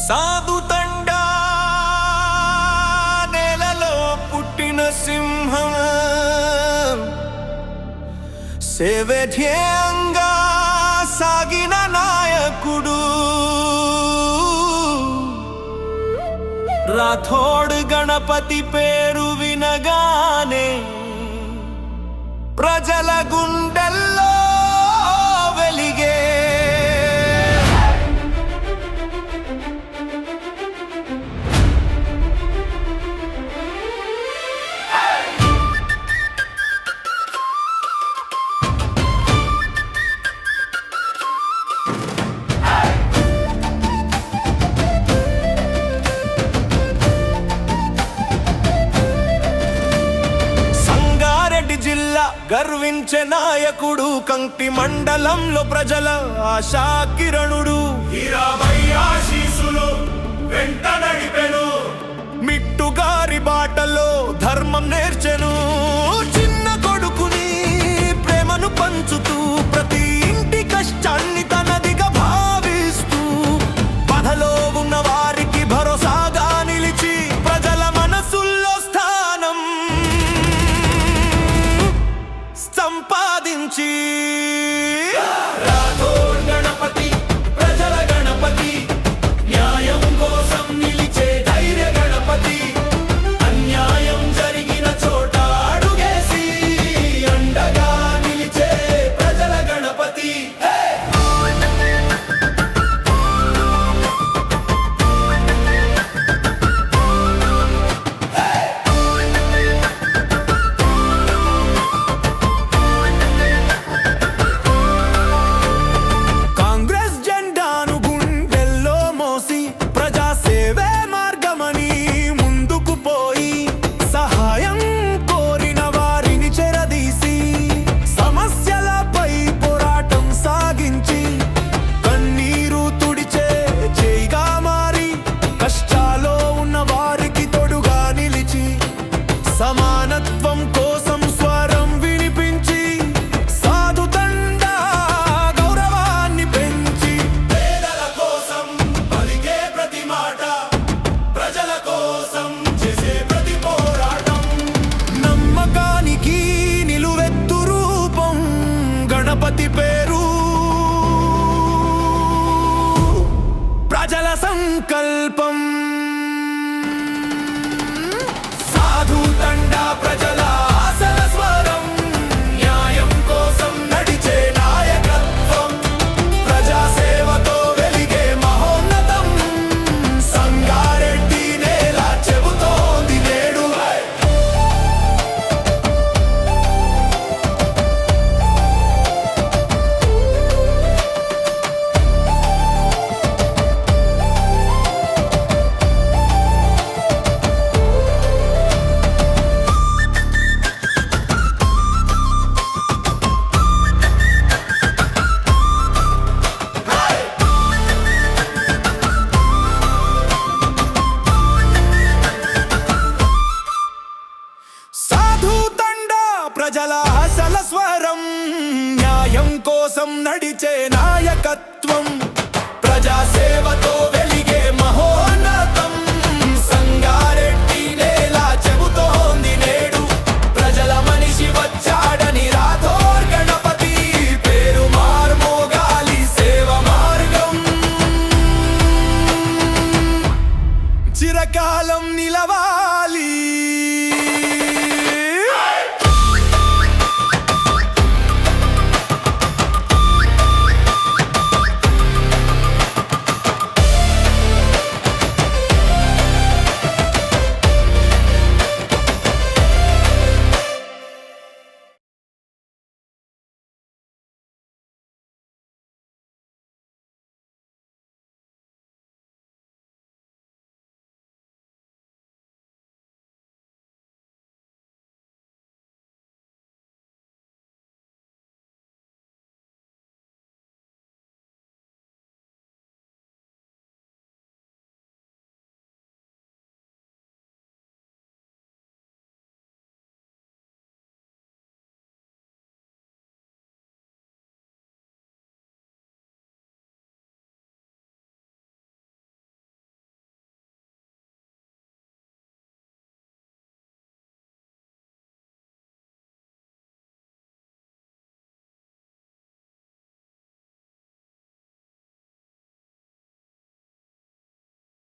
సాధుతండా నేలలో పుట్టిన సింహం సేవే ధ్యేయంగా సాగిన నాయకుడు రాథోడ్ గణపతి పేరు వినగానే ప్రజల గుండెల్లో వెలిగే గర్వించే నాయకుడు కంకి మండలంలో ప్రజల ఆశా కిరణుడు వెంట నడిపెను మిట్టుగారి బాటలో ధర్మం నేర్చెను చిన్న కొడుకుని ప్రేమను పంచుతూ ప్రతి ఇంటి కష్టాన్ని తనదిగా భావిస్తూ బాధలో ఉన్న వారికి భరోసాగా నిలిచి ప్రజల మనసుల్లో స్థానం సంపాదించి రాథోడ్ గణపతి ప్రజల గణపతి న్యాయం కోసం నిలిచే ధైర్య గణపతి అన్యాయం జరిగిన చోట అడుగేసి అండగా నిలిచే ప్రజల గణపతి సమానత్వం కోసం స్వరం వినిపించి సాధుతండా గౌరవాన్ని పెంచి పేదల కోసం పలికే ప్రతి మాట ప్రజల కోసం చేసే ప్రతి పోరాటం నమ్మకానికి నిలువెత్తు రూపం గణపతి పేరు ప్రజల సంకల్పం సాధుతండా ప్రజల ఆశల స్వరం న్యాయం కోసం నడిచే నాయకత్వం ప్రజాసేవతో వెలిగే మహోన్నతం సంగారెడ్డి నేల చెబుతోంది నేడు ప్రజల ఆశల స్వరం న్యాయం కోసం నడిచే నాయకత్వం ప్రజాసేవతో